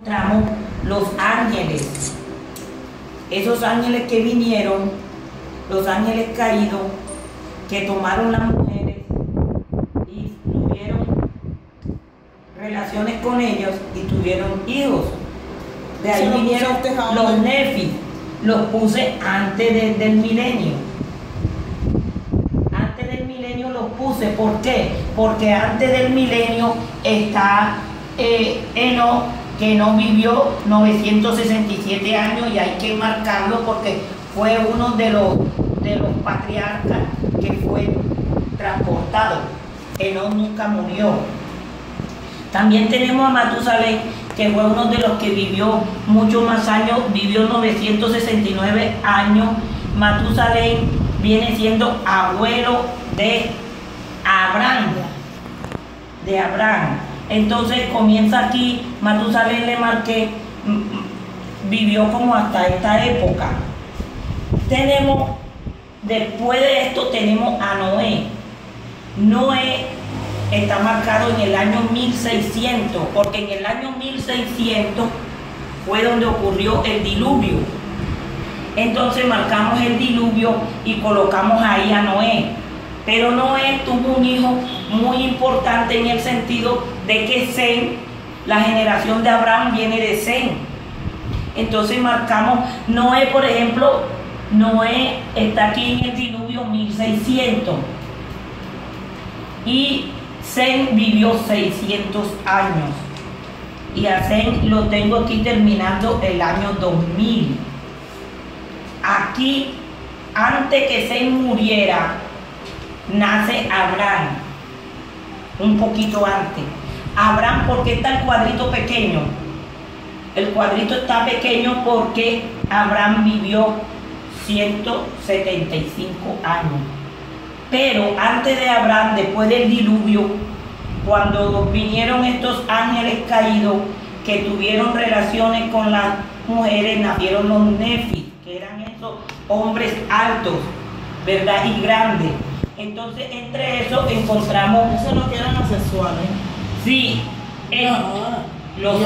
encontramos los ángeles. Esos ángeles que vinieron, los ángeles caídos, que tomaron las mujeres y tuvieron relaciones con ellos y tuvieron hijos. De ahí vinieron los nefis. Los puse antes del milenio. Antes del milenio los puse. ¿Por qué? Porque antes del milenio está Enoc, que no vivió 967 años, y hay que marcarlo porque fue uno de los patriarcas que fue transportado. Enoc nunca murió. También tenemos a Matusalén, que fue uno de los que vivió mucho más años, vivió 969 años. Matusalén viene siendo abuelo de Abraham. Entonces comienza aquí, Matusalén le marqué, vivió como hasta esta época. Tenemos, después de esto tenemos a Noé. Noé está marcado en el año 1600, porque en el año 1600 fue donde ocurrió el diluvio. Entonces marcamos el diluvio y colocamos ahí a Noé. Pero Noé tuvo un hijo muy importante en el sentido de que Sem, la generación de Abraham, viene de Sem. Entonces marcamos Noé, por ejemplo, Noé está aquí en el diluvio 1600. Y Sem vivió 600 años. Y a Sem lo tengo aquí terminando el año 2000. Aquí, antes que Sem muriera, nace Abraham. Un poquito antes. Abraham, ¿por qué está el cuadrito pequeño? El cuadrito está pequeño porque Abraham vivió 175 años. Pero antes de Abraham, después del diluvio, cuando vinieron estos ángeles caídos que tuvieron relaciones con las mujeres, nacieron los nefis, que eran esos hombres altos, ¿verdad? Y grandes. Entonces, entre eso encontramos... Eso no que eran asexuales. Sí, los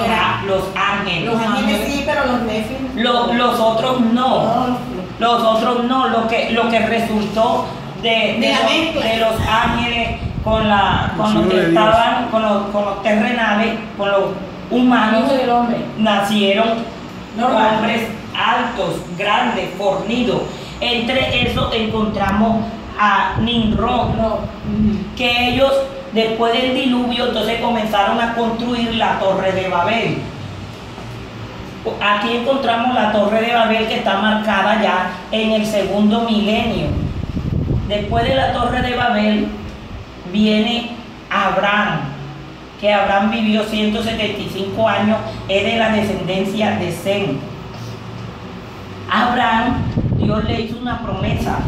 ángeles. Los ángeles sí, pero los nefis... Los otros no. Los otros no. Lo que resultó de los ángeles con los que estaban, con los terrenales, con los humanos, nacieron hombres altos, grandes, fornidos. Entre eso encontramos a Nimrod, que ellos después del diluvio entonces comenzaron a construir la Torre de Babel. Aquí encontramos la Torre de Babel, que está marcada ya en el segundo milenio. Después de la Torre de Babel viene Abraham, que Abraham vivió 175 años, es de la descendencia de Sem. Abraham, Dios le hizo una promesa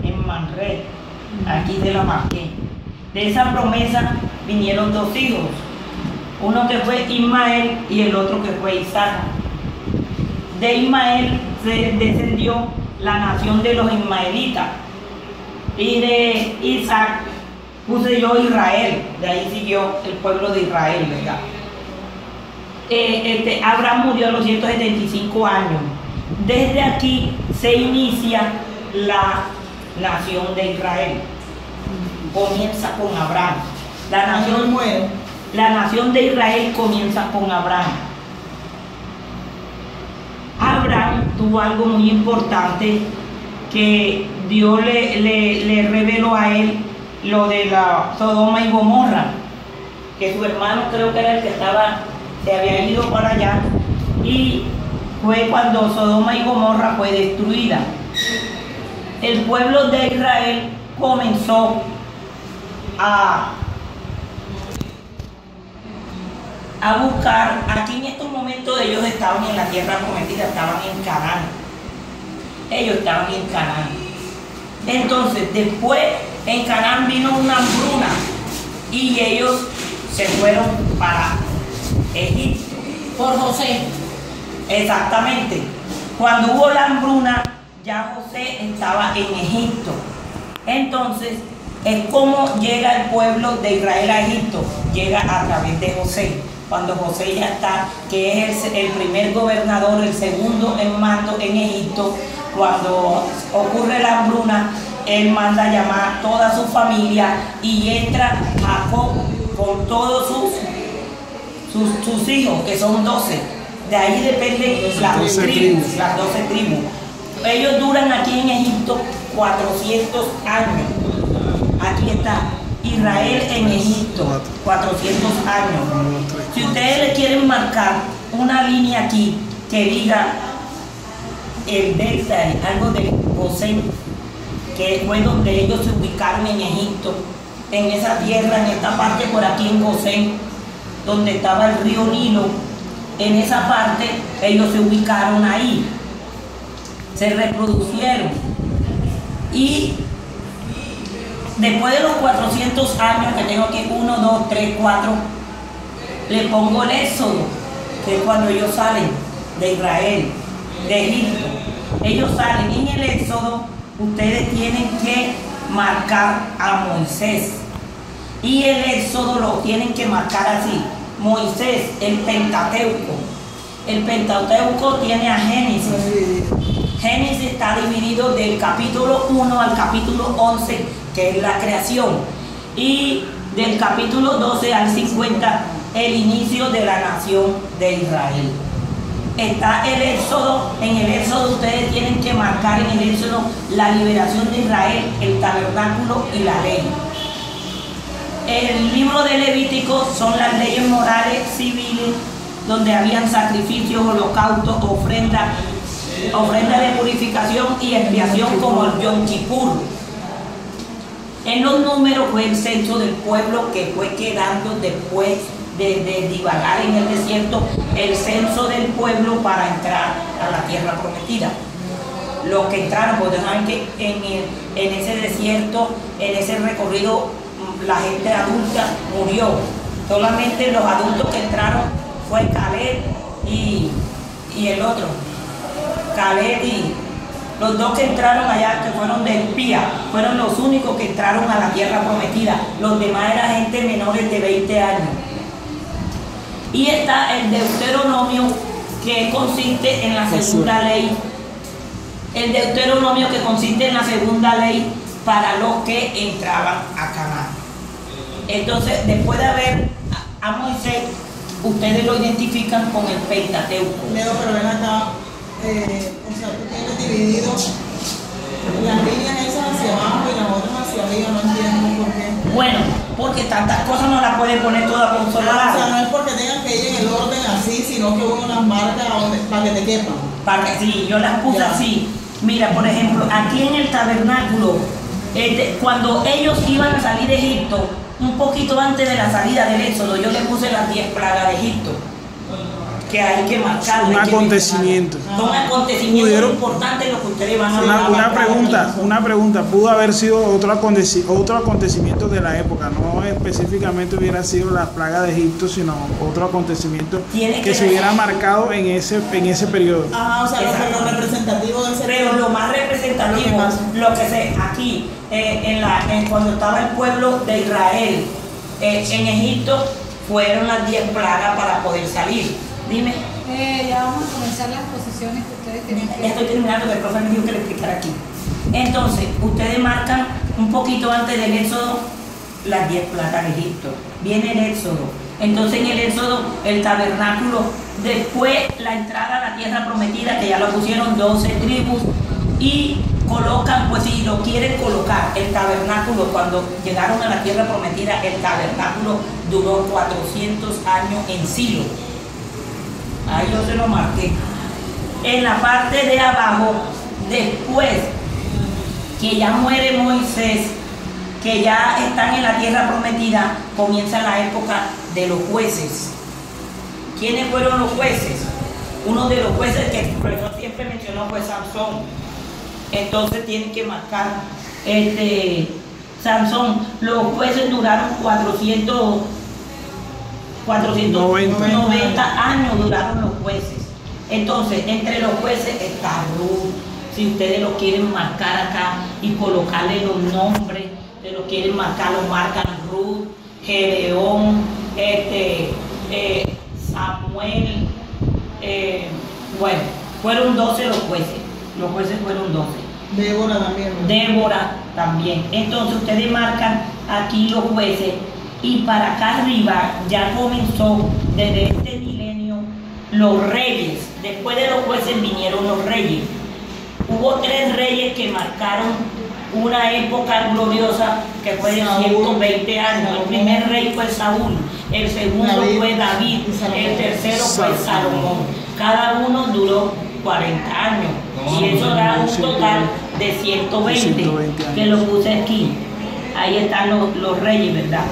en Manré, aquí de la marqué. De esa promesa vinieron dos hijos, uno que fue Ismael y el otro que fue Isaac. De Ismael se descendió la nación de los ismaelitas, y de Isaac puse yo Israel, de ahí siguió el pueblo de Israel, ¿verdad? Abraham murió a los 175 años. Desde aquí se inicia la nación de Israel. Comienza con Abraham. La nación de Israel comienza con Abraham. Abraham tuvo algo muy importante, que Dios le reveló a él lo de la Sodoma y Gomorra, que su hermano creo que era el que se había ido para allá, y fue cuando Sodoma y Gomorra fue destruida. El pueblo de Israel comenzó a buscar. Aquí en estos momentos ellos estaban en la tierra prometida, estaban en Canaán. Ellos estaban en Canaán. Entonces, después en Canaán vino una hambruna y ellos se fueron para Egipto. Por José. Exactamente. Cuando hubo la hambruna, ya José estaba en Egipto. Entonces, es como llega el pueblo de Israel a Egipto. Llega a través de José. cuando José ya está, que es el primer gobernador, el segundo en mando en Egipto, cuando ocurre la hambruna, él manda a llamar a toda su familia y entra Jacob con todos sus hijos, que son 12. De ahí dependen las 12 tribus. Ellos duran aquí en Egipto 400 años. Aquí está Israel en Egipto, 400 años. Si ustedes le quieren marcar una línea aquí que diga el delta, algo de Gosén, que fue donde ellos se ubicaron en Egipto, en esa tierra, en esta parte por aquí en Gosén, donde estaba el río Nilo, en esa parte ellos se ubicaron ahí, se reproducieron. Y después de los 400 años, que tengo aquí 1, 2, 3, 4, le pongo el éxodo, que es cuando ellos salen de Israel, de Egipto. Ellos salen en el éxodo, ustedes tienen que marcar a Moisés. Y el éxodo lo tienen que marcar así. Moisés, el Pentateuco. El Pentateuco tiene a Génesis. Génesis está dividido del capítulo 1 al capítulo 11, que es la creación. Y del capítulo 12 al 50, el inicio de la nación de Israel. Está el éxodo. En el éxodo ustedes tienen que marcar en el éxodo la liberación de Israel, el tabernáculo y la ley. El libro de Levítico son las leyes morales civiles, donde habían sacrificios, holocaustos, ofrendas de purificación y expiación, como el Yom Kippur. En los números fue el censo del pueblo que fue quedando después de divagar en el desierto, el censo del pueblo para entrar a la tierra prometida. Los que entraron, porque saben que en ese desierto, en ese recorrido, la gente adulta murió. Solamente los adultos que entraron fue Caleb y el otro. Caleb y los dos que entraron allá, que fueron de espía, fueron los únicos que entraron a la tierra prometida. Los demás eran gente menores de 20 años. Y está el Deuteronomio, que consiste en la segunda ley. El Deuteronomio, que consiste en la segunda ley para los que entraban a Canaán. Entonces, después de haber a Moisés, ustedes lo identifican con el Pentateuco. Leo, pero ven acá, o sea, tú tienes dividido las líneas esas hacia abajo y las otras hacia arriba, no entiendo por qué. Bueno, porque tantas cosas no las pueden poner todas con solo lado. O sea, no es porque tengan que ir en el orden así, sino que uno las marca para que te quepan. Para que sí, yo las puse así. Mira, por ejemplo, aquí en el tabernáculo, cuando ellos iban a salir de Egipto, un poquito antes de la salida del éxodo, yo le puse las 10 plagas de Egipto, que hay que marcar. Un acontecimiento. Son acontecimientos importantes los que ustedes van a ver. Una pregunta, pudo haber sido otro acontecimiento de la época, no específicamente hubiera sido la plaga de Egipto, sino otro acontecimiento que se hubiera marcado en ese periodo. Ajá, o sea, lo representativo de ese. Pero lo más representativo, lo que sé, aquí, cuando estaba el pueblo de Israel en Egipto, fueron las 10 plagas para poder salir. Dime. Ya vamos a comenzar las posiciones que ustedes tienen que... Ya estoy terminando, que el profe me dijo que le explicara aquí. Entonces, ustedes marcan un poquito antes del éxodo las 10 plagas de Egipto. Viene el éxodo. Entonces, en el éxodo, el tabernáculo, después la entrada a la tierra prometida, que ya lo pusieron 12 tribus, y colocan, pues si lo quieren colocar, el tabernáculo, cuando llegaron a la tierra prometida, el tabernáculo duró 400 años en Silo. Ahí yo se lo marqué. En la parte de abajo, después que ya muere Moisés, que ya están en la tierra prometida, comienza la época de los jueces. ¿Quiénes fueron los jueces? Uno de los jueces que el profesor siempre mencionó fue Sansón. Entonces tienen que marcar Sansón. Los jueces duraron 490 años duraron los jueces. Entonces, entre los jueces está Ruth. Si ustedes lo quieren marcar acá y colocarle los nombres, de lo quieren marcar, lo marcan Ruth, Gedeón, Samuel, bueno, fueron 12 los jueces fueron 12. Débora también. ¿no? Débora también. Entonces ustedes marcan aquí los jueces y para acá arriba ya comenzó desde este milenio los reyes. Después de los jueces vinieron los reyes. Hubo 3 reyes que marcaron una época gloriosa que fue de 120 años. El primer rey fue Saúl, el segundo fue David, el tercero fue Salomón. Cada uno duró 40 años y eso da un total de 120 que lo puse aquí. Ahí están los reyes, ¿verdad?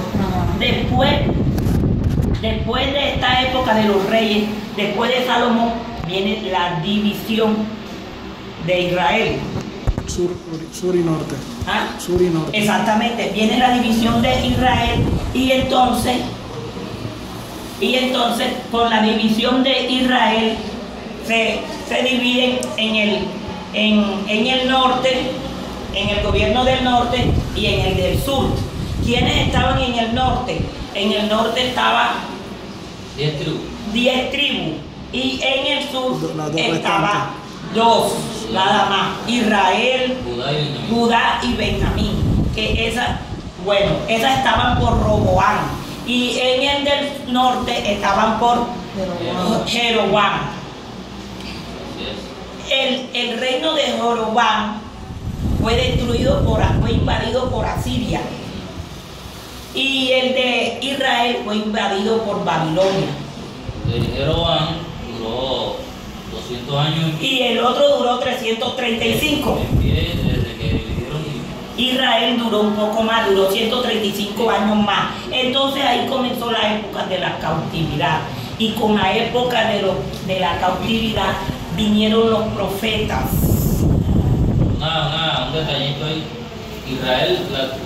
Después de esta época de los reyes, después de Salomón, viene la división de Israel. Sur y norte. ¿Ah? Sur y norte. Exactamente, viene la división de Israel y entonces con la división de Israel se dividen en el norte, en el gobierno del norte y en el del sur. ¿Quiénes estaban en el norte? En el norte estaban 10 tribus y en el sur estaban 2, nada más, Israel, Judá y Benjamín, que esas estaban por Roboam, y en el del norte estaban por Jeroboam. El reino de Jeroboam fue invadido por Asiria, y el de Israel fue invadido por Babilonia. Jeroboam duró 200 años y el otro duró 335. Desde que dividieron Israel duró un poco más, duró 135 años más. Entonces ahí comenzó la época de la cautividad. Y con la época de la cautividad vinieron los profetas. Un detallito ahí. Israel,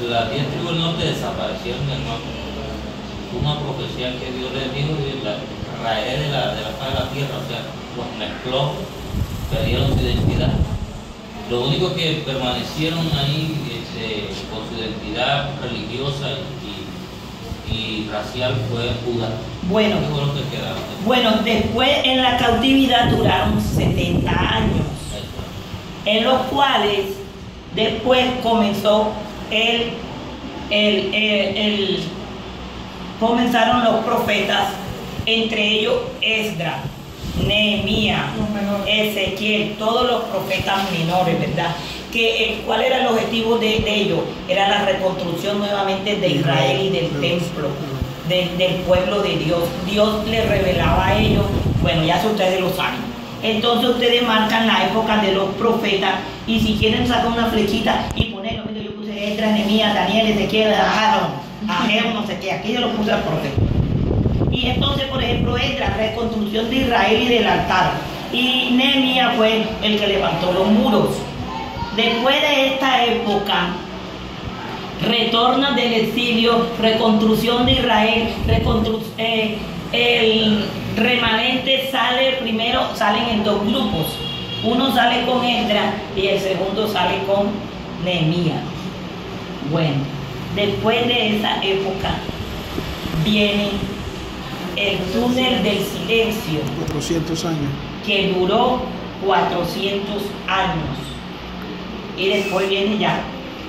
las 10 tribus del norte desaparecieron del mapa. Fue una profecía que Dios les dijo y la raíz de la faz de la tierra, o sea, los mezcló, perdieron su identidad. Lo único que permanecieron ahí con su identidad religiosa y racial fue Judá. Bueno, ¿qué fue lo que quedaron? Bueno, después en la cautividad duraron 70 años, en los cuales después comenzó comenzaron los profetas, entre ellos Esdras, Nehemías, Ezequiel, todos los profetas menores, ¿verdad? ¿Cuál era el objetivo de ellos? Era la reconstrucción nuevamente de Israel y del templo, del pueblo de Dios. Dios les revelaba a ellos, bueno, ya si ustedes lo saben. Entonces ustedes marcan la época de los profetas y si quieren sacar una flechita y ponerlo, yo puse Esdras, Nehemías, Daniel, Ezequiel, Aarón, Ageo, no sé qué, aquí yo lo puse al profeta. Y entonces, por ejemplo, Esdras, reconstrucción de Israel y del altar. Y Nehemías fue el que levantó los muros. Después de esta época, retorna del exilio, reconstrucción de Israel, el remanente salen en 2 grupos. Uno sale con Esdras y el segundo sale con Nehemías. Bueno, después de esa época viene el túnel del silencio. 400 años. Que duró 400 años. Y después viene ya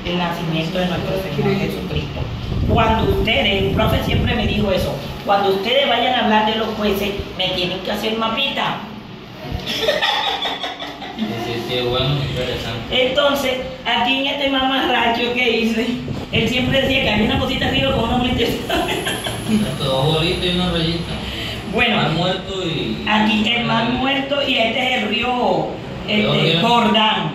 el nacimiento de nuestro Señor Jesucristo. Cuando ustedes, el profe siempre me dijo eso, cuando ustedes vayan a hablar de los jueces, me tienen que hacer mapita. Sí, bueno, interesante. Entonces, aquí en este mamarracho que hice, él siempre decía que había una cosita arriba con una bolita. Dos bolitas y una rayita. Bueno, Mar Muerto y aquí el Mar Muerto y este es el río Jordán.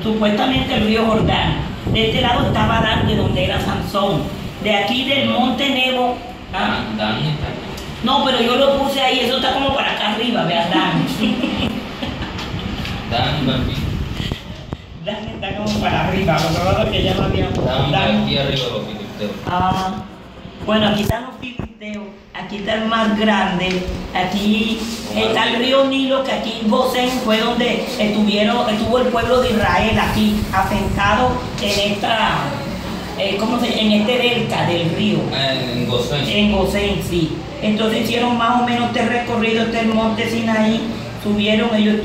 Supuestamente el río Jordán. De este lado estaba Dan, de donde era Sansón. De aquí del Monte Nebo. Dan está aquí. No, pero yo lo puse ahí, eso está como para acá arriba, vean Dan. Dan, papi. Dan está como para arriba, lo que ya no había. Dan aquí arriba los filisteos. Bueno, aquí están los filisteos, aquí está el más grande, aquí está el río Nilo, que aquí en Gosén fue donde estuvo el pueblo de Israel, aquí asentado en esta, en este delta del río. En Gosén. En Gosén, sí. Entonces hicieron más o menos este recorrido, este el monte Sinaí, subieron, ellos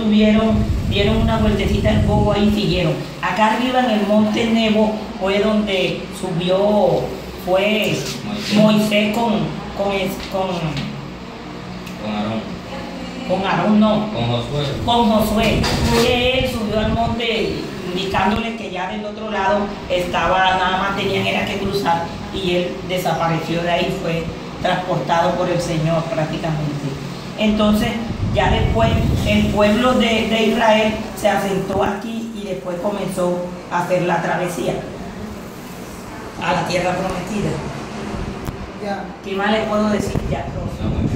dieron una vueltecita en Bobo ahí y siguieron. Acá arriba en el monte Nebo fue donde subió, fue Moisés con Aarón, no. Con Josué. Que él subió al monte indicándole que ya del otro lado estaba, nada más tenían era que cruzar y él desapareció de ahí, fue transportado por el Señor prácticamente. Entonces ya después el pueblo de Israel se asentó aquí y después comenzó a hacer la travesía a la tierra prometida. Ya. ¿Qué más le puedo decir ya, profe?